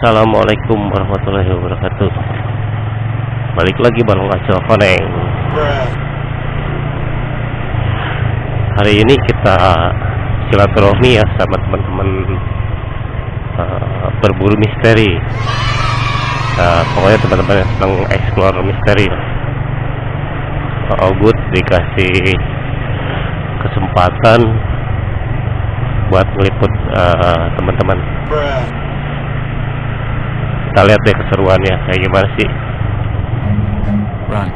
Assalamualaikum warahmatullahi wabarakatuh. Balik lagi bareng Acil Koneng. Hari ini kita silaturahmi ya sama teman-teman berburu misteri. Pokoknya teman-teman yang sedang explore misteri. Good dikasih kesempatan buat meliput teman-teman. Kita lihat deh keseruannya kayak gimana sih. Run.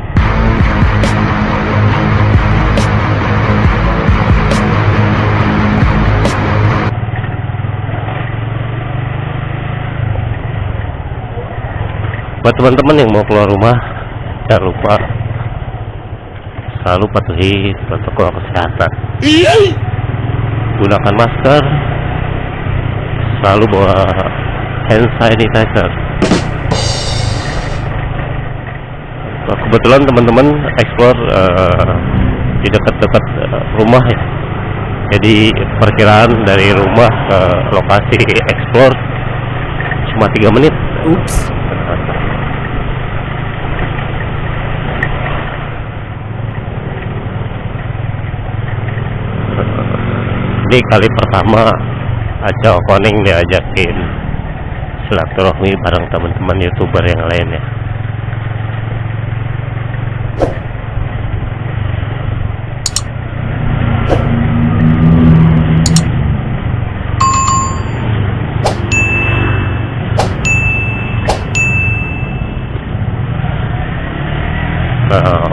Buat teman-teman yang mau keluar rumah, jangan lupa selalu patuhi protokol kesehatan. Gunakan masker, selalu bawa hand sanitizer. Kebetulan teman-teman explore di dekat-dekat rumah ya. Jadi perkiraan dari rumah ke lokasi explore cuma 3 menit. Oops. Ini kali pertama Acil Koneng diajakin silaturahmi bareng teman-teman YouTuber yang lainnya.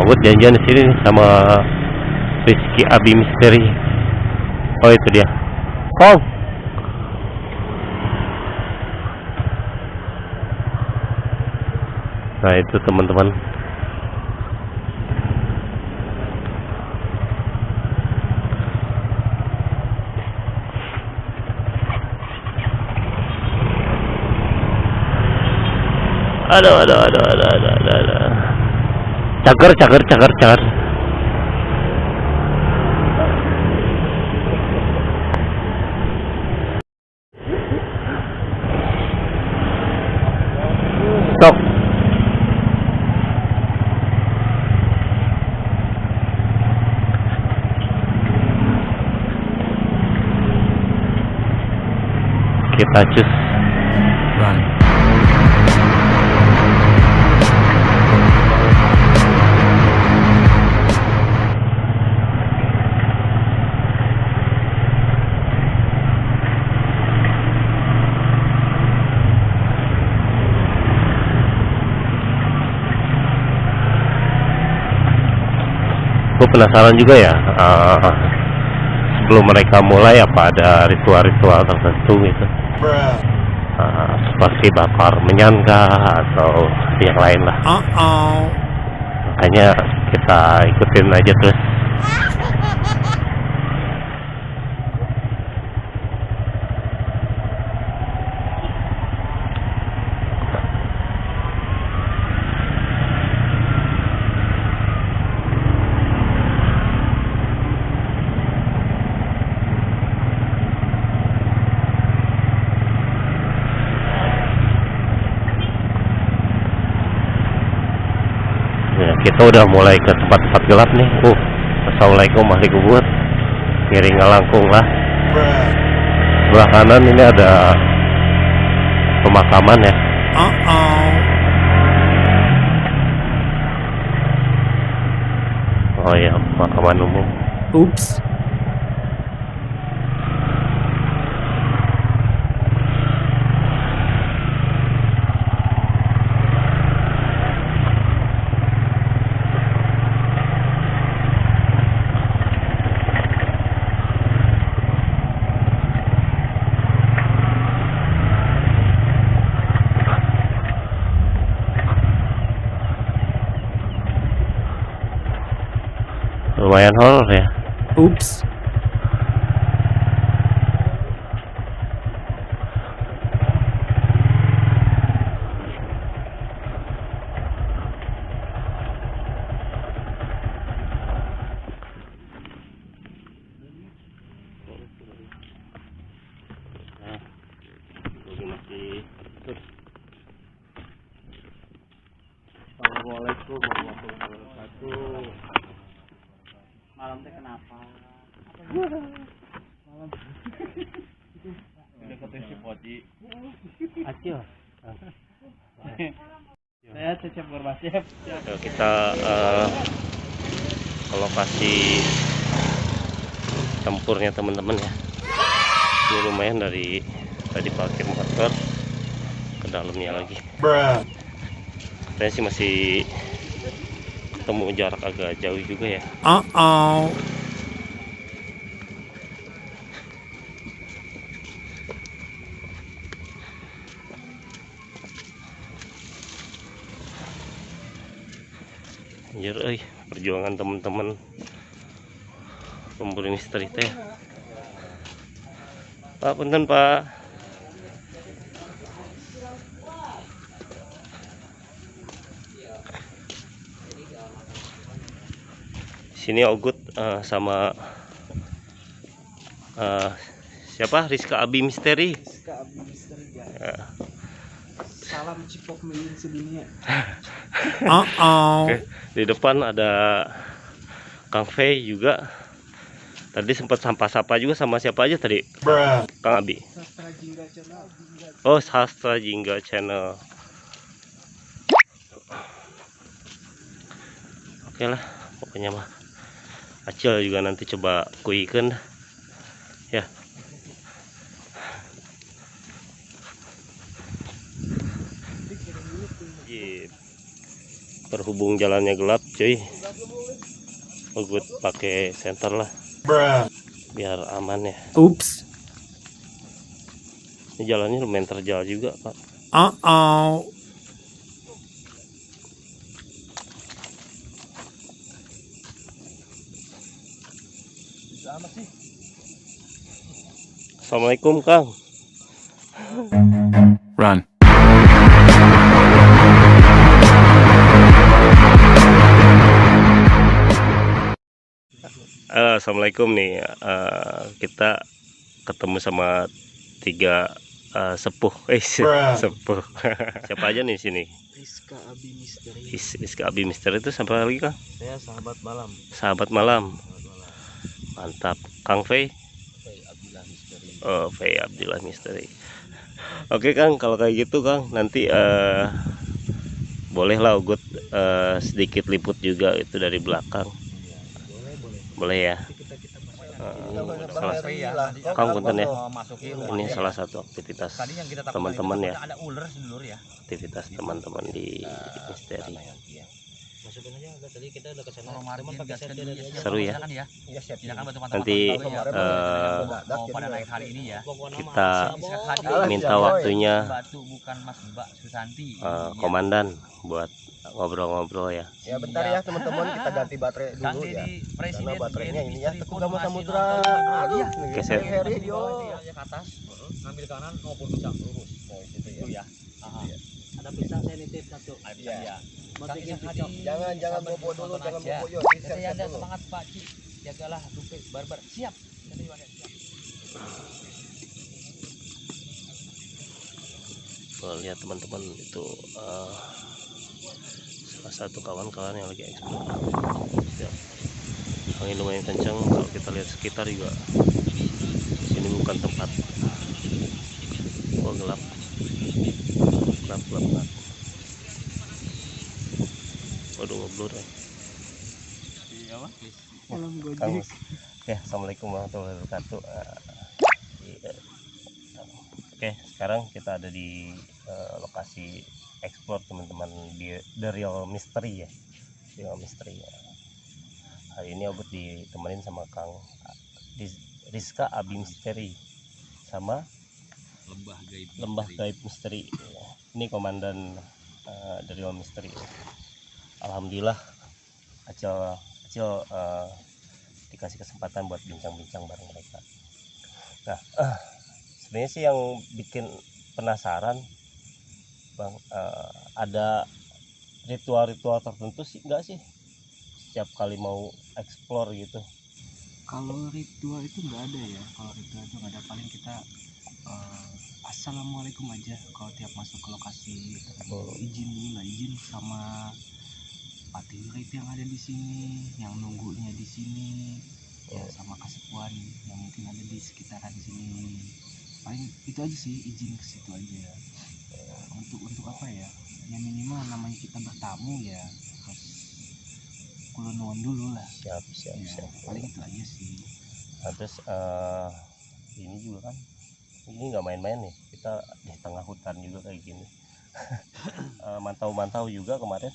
Buat janjian di sini sama Rizky Abi Misteri. Oh itu dia. Kong. Nah itu teman-teman. Aduh. Cager. Stop. Kita cus. Run. Gue penasaran juga ya, sebelum mereka mulai apa ada ritual-ritual tertentu gitu, seperti bakar menyanggah atau yang lain lah. Makanya kita ikutin aja terus. Ya, kita udah mulai ke tempat-tempat gelap nih. Assalamualaikum ahli kubur. Miring ngalangkung lah. Sebelah kanan ini ada pemakaman ya. Oh ya, pemakaman umum. Oops. Lumayan horor ya. Oops. Satu. Malam teh kenapa? Malam. Udah ketemu si Poci. Acil. Saya Cecep Berbasep. Kita ke lokasi tempurnya teman-teman ya. Ini lumayan dari tadi parkir motor ke dalamnya lagi. Saya sih masih ketemu jarak agak jauh juga ya. Anjir, perjuangan teman-teman pemburu misteri teh. Pak, punten Pak. Sini Ogut sama siapa? Rizka Abi Misteri. Rizka Abi Misteri guys. Salam cipok milik sedunia. Oke, di depan ada Kang Fei juga. Tadi sempat sapa juga sama siapa aja tadi? Kang Abi. Sastra Jingga Channel. Oh, Sastra Jingga Channel. Oke lah, pokoknya mah Acil juga nanti coba kuikan ya. Berhubung jalannya gelap cuy, Ogut pakai senter lah biar aman ya. Oops. Ini jalannya lumayan terjal juga Pak. Assalamualaikum Kang. Run. Assalamualaikum nih. Kita ketemu sama 3 sepuh. Sepuh. Siapa aja nih sini? Rizka Abi Misteri. Rizka Abi Misteri itu sampai lagi Kang? Saya sahabat malam. Sahabat malam. Mantap. Kang Fei? Fei Abdillah Misteri. Oh, Fei Abdillah Misteri. Oke Kang, kalau kayak gitu Kang, nanti bolehlah Ugut sedikit liput juga itu dari belakang. Boleh ya. Kang punten ya. Ini salah satu aktivitas teman-teman ya. Aktivitas teman-teman di misteri. Seru ya. Nanti kita minta waktunya komandan buat ngobrol-ngobrol ya. Ya bentar ya teman-teman, kita ganti baterai dulu ya. Karena baterainya ini ya Tekugama Samudra. Geser. Ke atas, ngambil kanan maupun pisang lurus. Oh, itu ya. Ada pisang saya nitip satu. Iya. Jangan bobo dulu, jangan bobo yuk. Saya ada semangat Pak Ci. Jagalah Dupe Barbar. Siap. Lihat teman-teman itu salah satu kawan-kawan yang lagi eksplor ya. Angin lumayan kencang. Kalau kita lihat sekitar juga ini bukan tempat gelap. Waduh, ngobrol ya. Ya, Assalamualaikum warahmatullahi wabarakatuh. Oke, sekarang kita ada di lokasi explore teman-teman di The Real Mystery ya. Real Mystery ya. Hari ini Ogut ditemenin sama Kang Rizka Abi Misteri sama Lembah Gaib Misteri. Ini komandan The Real Mystery. Alhamdulillah Acil dikasih kesempatan buat bincang-bincang bareng mereka. Nah, sebenarnya sih yang bikin penasaran Bang, ada ritual-ritual tertentu sih enggak sih setiap kali mau explore gitu? Kalau ritual itu nggak ada ya. Kalau ritual itu nggak ada, paling kita assalamualaikum aja kalau tiap masuk ke lokasi. Izin dulu lah, izin sama Patiurip yang ada di sini, yang nunggunya di sini, ya sama kasepuan yang mungkin ada di sekitaran sini. Paling itu aja sih, izin ke situ aja. Untuk apa ya? Ya minimal namanya kita bertamu ya harus kulonuan dulu lah. Siap. Ya, paling itu aja sih. Nah, terus ini juga kan, ini nggak main-main nih, kita di tengah hutan juga kayak gini. Mantau-mantau juga kemarin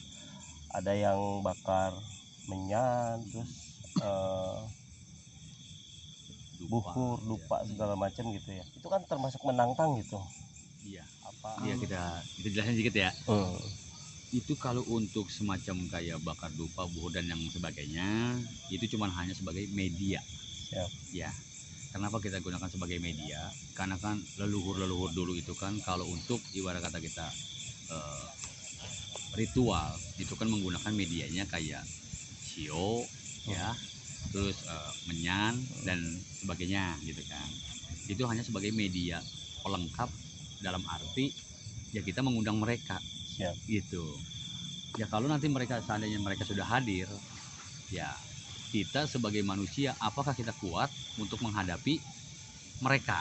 ada yang bakar menyan, terus bukur, dupa segala macam gitu ya. Itu kan termasuk menantang gitu. Iya. Apa? Iya, kita jelasin sedikit ya. Itu kalau untuk semacam kayak bakar dupa, buhur dan yang sebagainya, itu cuma hanya sebagai media. Siap. Ya. Kenapa kita gunakan sebagai media? Karena kan leluhur dulu itu kan kalau untuk ibarat kata kita ritual itu kan menggunakan medianya kayak sio, ya, terus menyan dan sebagainya gitu kan. Itu hanya sebagai media pelengkap dalam arti ya kita mengundang mereka. Siap. Gitu. Ya kalau nanti seandainya mereka sudah hadir, ya kita sebagai manusia apakah kita kuat untuk menghadapi mereka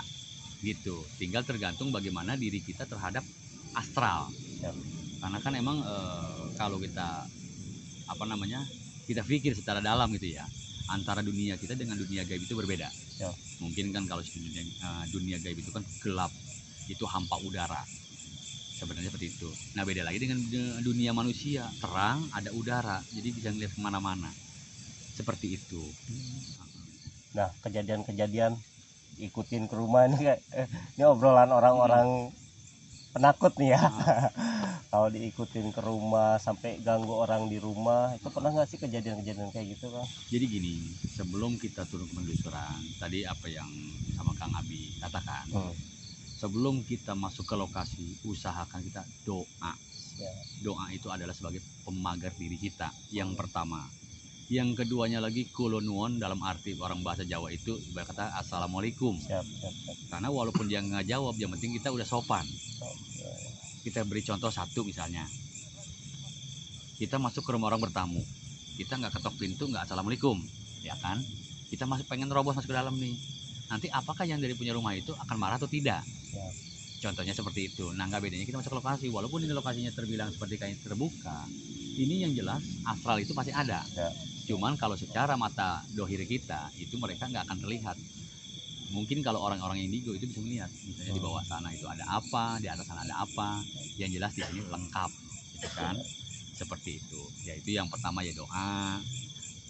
gitu. Tinggal tergantung bagaimana diri kita terhadap astral. Siap. Karena kan emang kalau kita kita pikir secara dalam gitu ya, antara dunia kita dengan dunia gaib itu berbeda. Siap. Mungkin kan kalau dunia gaib itu kan gelap, itu hampa udara. Sebenarnya seperti itu. Nah beda lagi dengan dunia manusia, terang, ada udara, jadi bisa ngeliat kemana-mana. Seperti itu. Nah kejadian-kejadian ikutin ke rumah nih, ini obrolan orang-orang penakut nih ya. Kalau diikutin ke rumah sampai ganggu orang di rumah, itu pernah nggak sih kejadian-kejadian kayak gitu Kang? Jadi gini, sebelum kita turun ke penelusuran, tadi apa yang sama Kang Abi katakan, sebelum kita masuk ke lokasi, usahakan kita doa. Ya. Doa itu adalah sebagai pemagar diri kita, yang pertama. Yang keduanya lagi kulonuon, dalam arti orang bahasa Jawa itu berkata assalamualaikum. Siap. Karena walaupun dia nggak jawab, yang penting kita udah sopan. Kita beri contoh satu misalnya, kita masuk ke rumah orang bertamu, kita nggak ketok pintu, nggak assalamualaikum, ya kan? Kita masih pengen nerobos masuk ke dalam nih. Nanti apakah yang dari punya rumah itu akan marah atau tidak? Ya. Contohnya seperti itu. Nah nggak bedanya kita masuk ke lokasi, walaupun ini lokasinya terbilang seperti kayak terbuka, ini yang jelas astral itu pasti ada. Ya. Cuman kalau secara mata dohir kita itu mereka nggak akan terlihat. Mungkin kalau orang-orang indigo itu bisa melihat, misalnya di bawah sana itu ada apa, di atas sana ada apa. Yang jelas di sini lengkap, gitu kan? Seperti itu. Yaitu yang pertama ya doa.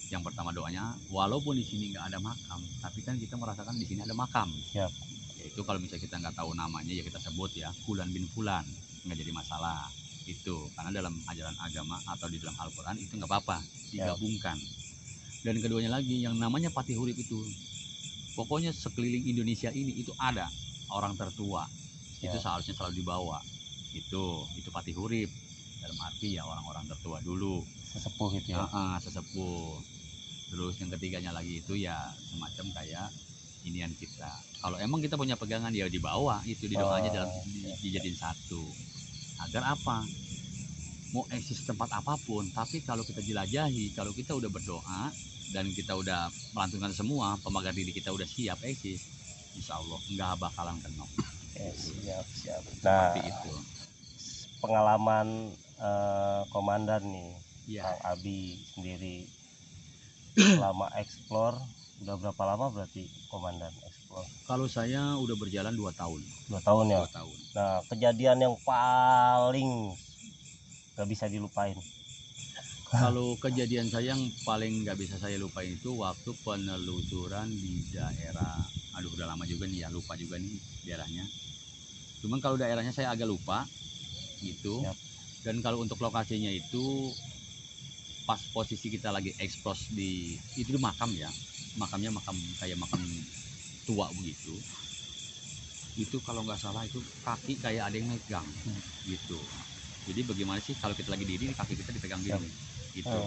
Yang pertama doanya, walaupun di sini nggak ada makam, tapi kan kita merasakan di sini ada makam. Siap. Yaitu kalau misalnya kita nggak tahu namanya ya kita sebut ya Fulan bin Fulan, nggak jadi masalah. Itu karena dalam ajaran agama atau di dalam Al-Quran itu nggak apa-apa, digabungkan. Dan keduanya lagi yang namanya Patihurip itu. Pokoknya sekeliling Indonesia ini itu ada orang tertua, itu seharusnya selalu dibawa. Itu Patihurip dalam arti ya orang-orang tertua dulu, Sesepuh itu ya. Sesepuh. Terus yang ketiganya lagi itu ya semacam kayak inian kita. Kalau emang kita punya pegangan ya dibawa itu di doanya dalam dijadiin satu. Agar apa? Mau eksis tempat apapun, tapi kalau kita jelajahi, kalau kita udah berdoa dan kita udah melantunkan semua, pemagar diri kita udah siap eksis, insya Allah nggak bakalan kena. Siap. Nah, seperti itu. Pengalaman komandan nih, Ya. Kang Abi sendiri selama explore, udah berapa lama berarti komandan explore? Kalau saya udah berjalan 2 tahun. 2 tahun ya. 2 tahun. Nah, kejadian yang paling gak bisa dilupain. Kalau kejadian saya yang paling nggak bisa saya lupain itu waktu penelusuran di daerah, udah lama juga nih ya, lupa juga nih daerahnya. Cuman kalau daerahnya saya agak lupa gitu. Yap. Dan kalau untuk lokasinya itu pas posisi kita lagi eksplos di itu makam ya, makamnya kayak makam tua begitu. Itu kalau nggak salah itu kaki kayak ada yang megang gitu. Jadi bagaimana sih kalau kita lagi diri kaki kita dipegang gini gitu.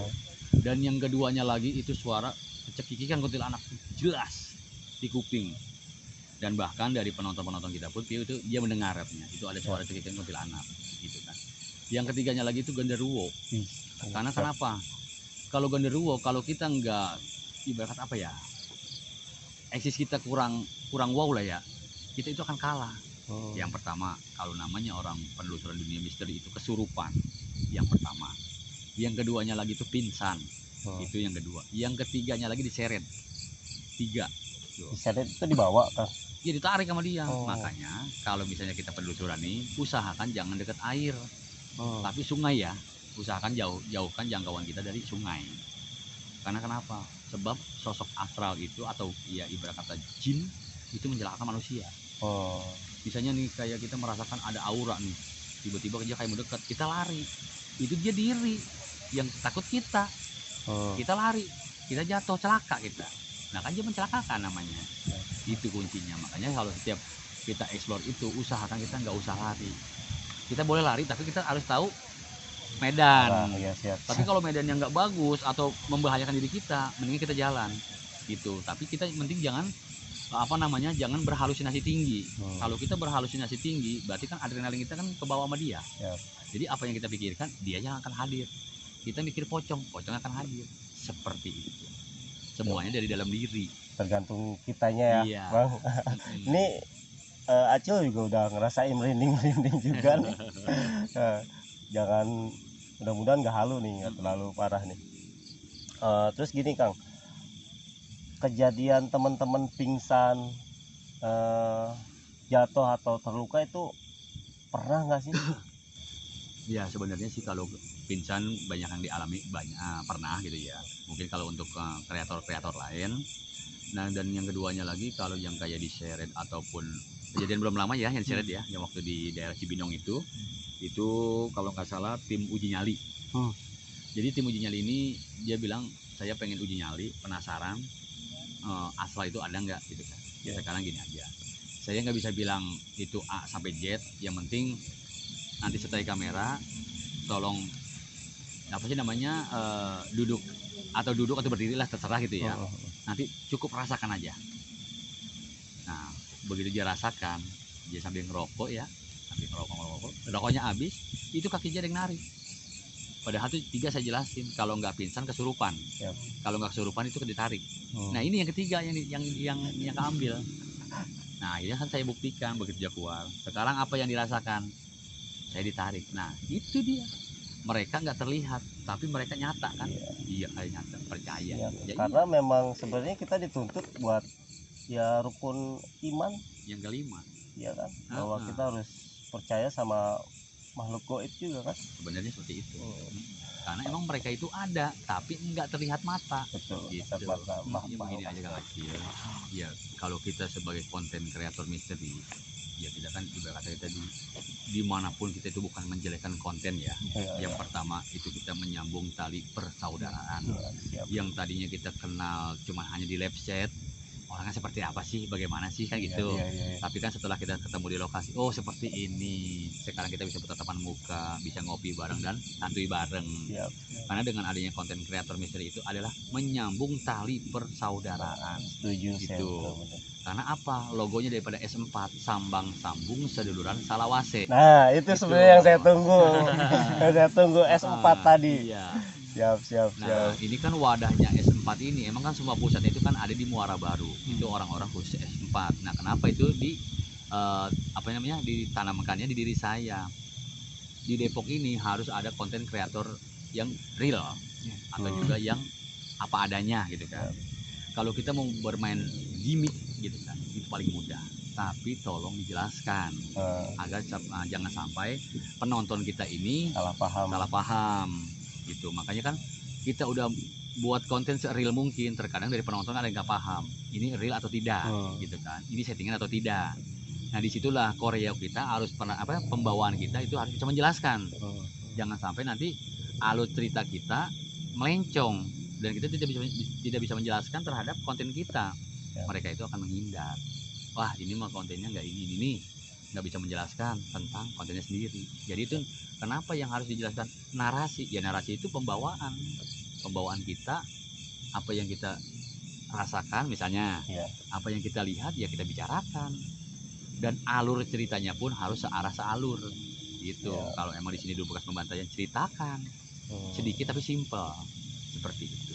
Dan yang keduanya lagi itu suara cekikikan kuntilanak jelas di kuping. Dan bahkan dari penonton kita pun itu dia mendengarnya. Itu ada suara cekikikan kuntilanak gitu kan. Yang ketiganya lagi itu genderuwo. Karena kenapa? Kalau genderuwo, kalau kita nggak ibarat apa ya, eksis kita kurang wow lah ya, kita itu akan kalah. Yang pertama, kalau namanya orang penelusuran dunia misteri itu kesurupan. Yang pertama. Yang keduanya lagi itu pingsan. Itu yang kedua. Yang ketiganya lagi diseret. 3. Diseret itu dibawa kan? Ya ditarik sama dia. Makanya kalau misalnya kita penelusuran nih, usahakan jangan dekat air. Tapi sungai ya. Usahakan jauhkan jangkauan kita dari sungai. Karena kenapa? Sebab sosok astral itu atau ya ibarat kata jin itu mencelakakan manusia. Misalnya nih kayak kita merasakan ada aura nih, tiba-tiba dia kayak mendekat, kita lari. Itu dia diri yang takut kita. Kita lari, kita jatuh, celaka kita. Nah kan dia mencelakakan namanya. Itu kuncinya. Makanya kalau setiap kita explore itu, usahakan kita nggak usah lari. Kita boleh lari tapi kita harus tahu medan. Siap. Tapi kalau medan yang nggak bagus atau membahayakan diri kita, mendingan kita jalan gitu. Tapi kita penting jangan jangan berhalusinasi tinggi. Kalau kita berhalusinasi tinggi, berarti kan adrenalin kita kan kebawa sama dia. Jadi apa yang kita pikirkan, dia yang akan hadir. Kita mikir pocong akan hadir. Seperti itu. Semuanya dari dalam diri. Tergantung kitanya ya, iya. Bang. Ini Acil juga udah ngerasain merinding juga nih. Jangan, mudah-mudahan nggak halu nih, nggak terlalu parah nih. Terus gini Kang, kejadian teman-teman pingsan, jatuh atau terluka itu pernah nggak sih? Ya sebenarnya sih kalau pingsan banyak yang dialami, pernah gitu ya. Mungkin kalau untuk kreator-kreator lain. Nah dan yang keduanya lagi kalau yang kayak diseret ataupun kejadian belum lama ya yang diseret ya, yang waktu di daerah Cibinong itu kalau nggak salah tim uji nyali. Jadi tim uji nyali ini dia bilang saya pengen uji nyali, penasaran asal itu ada nggak gitu kan. Sekarang gini aja, saya nggak bisa bilang itu A sampai Z, yang penting nanti setelah kamera tolong apa sih namanya duduk atau berdiri lah, terserah gitu ya. Nanti cukup rasakan aja. Nah begitu dia rasakan, dia sambil ngerokok ya, rokoknya habis, itu kakinya ada yang narik. Padahal itu 3 saya jelasin, kalau nggak pingsan kesurupan, kalau nggak kesurupan itu ditarik. Nah ini yang ketiga yang keambil. Nah ini kan saya buktikan begitu dia keluar. Sekarang apa yang dirasakan? Saya ditarik. Nah itu dia. Mereka nggak terlihat, tapi mereka nyata kan? Iya kayak nyata, percaya. Ya, karena memang sebenarnya kita dituntut buat ya rukun iman. Yang kelima. Iya kan? Bahwa kita harus percaya sama makhluk gaib juga kan? Sebenarnya seperti itu. Karena emang mereka itu ada, tapi nggak terlihat mata. Betul. Gitu. Ya begini aja Kang Acil. Ya kalau kita sebagai konten kreator misteri, ya kita kan ibarat kata kita dimanapun kita itu bukan menjelekkan konten ya. Yang pertama itu kita menyambung tali persaudaraan. Yang tadinya kita kenal cuma hanya di live chat, orangnya seperti apa sih, bagaimana sih kan gitu. Tapi kan setelah kita ketemu di lokasi, oh seperti ini, sekarang kita bisa bertatapan muka, bisa ngopi bareng dan santuy bareng. Karena dengan adanya konten kreator misteri itu adalah menyambung tali persaudaraan. Setuju gitu. Karena apa? Logonya daripada S4, Sambang Sambung Seduluran Salawase. Nah itu sebenarnya yang saya tunggu. Saya tunggu S4 tadi. Iya. Siap. Nah ini kan wadahnya S4 ini, emang kan semua pusatnya itu kan ada di Muara Baru. Itu orang-orang khusus S4. Nah kenapa itu ditanamkannya di diri saya? Di Depok ini harus ada konten kreator yang real atau juga yang apa adanya gitu kan. Kalau kita mau bermain gimmick gitu kan, itu paling mudah. Tapi tolong dijelaskan agar jangan sampai penonton kita ini salah paham gitu. Makanya kan kita udah buat konten se-real mungkin, terkadang dari penonton ada yang nggak paham ini real atau tidak gitu kan, ini settingan atau tidak. Nah disitulah koreo kita harus pembawaan kita itu harus bisa menjelaskan. Jangan sampai nanti alur cerita kita melencong dan kita tidak bisa menjelaskan terhadap konten kita. Mereka itu akan menghindar. Wah ini mah kontennya nggak ini nggak bisa menjelaskan tentang kontennya sendiri. Jadi itu kenapa yang harus dijelaskan narasi? Ya narasi itu pembawaan kita, apa yang kita rasakan misalnya, apa yang kita lihat ya kita bicarakan. Dan alur ceritanya pun harus sealur gitu. Kalau emang di sini dulu bekas pembantaian, ceritakan sedikit tapi simpel seperti itu.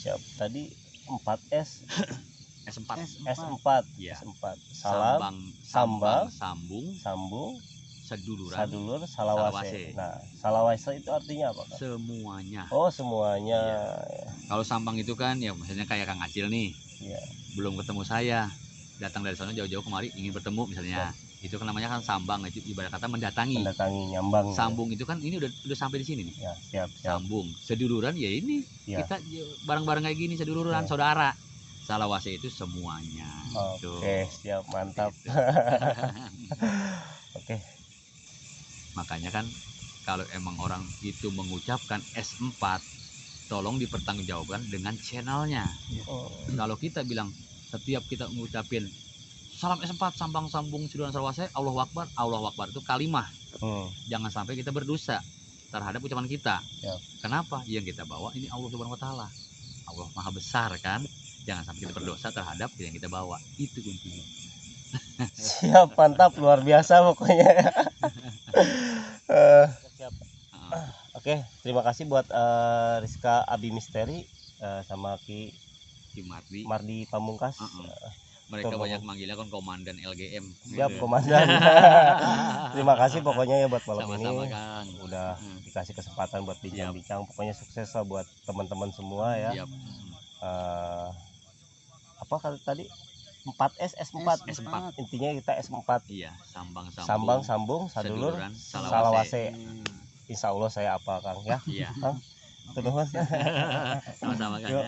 Siap. Tadi 4S S4. S4 Ya. S4 salam sambang, sambung, seduluran, sadulur, salawase. salawase. Nah, salawase itu artinya apa, Kang? semuanya. Oh, semuanya. Kalau sambang itu kan ya misalnya kayak Kang Acil nih, Iya. belum ketemu saya, datang dari sana jauh-jauh kemari ingin bertemu misalnya, itu kan namanya kan sambang, itu ibarat kata mendatangi. Nyambang. Sambung itu kan ini udah sampai di sini nih. Ya, siap. Sambung, seduluran ya ini Ya. kita bareng-bareng kayak gini seduluran, Ya. saudara. Salawase itu semuanya. Oke, siap, mantap. Gitu. Oke. Makanya kan kalau emang orang itu mengucapkan S4, tolong dipertanggungjawabkan dengan channelnya. Oh, Kalau kita bilang setiap kita mengucapin salam S4 sambang sambung seduluran salawase, Allahu Akbar itu kalimah. Jangan sampai kita berdosa terhadap ucapan kita. Siap. Kenapa? Yang kita bawa ini Allah Subhanahu wa taala. Allah Maha Besar kan? Jangan sampai kita berdosa terhadap yang kita bawa. Itu kuncinya. siap, mantap, luar biasa pokoknya. Oke, terima kasih buat Rizka Abi Misteri sama Ki Mardi. Mardi Pamungkas. Mereka Betul, banyak manggilnya kan komandan LGM. Siap, komandan. Terima kasih pokoknya ya buat malam Sama-sama ini. Kang. Udah dikasih kesempatan buat bincang-bincang. Pokoknya sukses lah buat teman-teman semua ya. Siap. Apa kata tadi? 4S S4. Intinya kita S4. Iya, sambang Sambung, sadulur, seduluran, salawase. Insya Allah saya apa, Kang ya. Iya. Kang, terus. Sama-sama Kang. Yuk.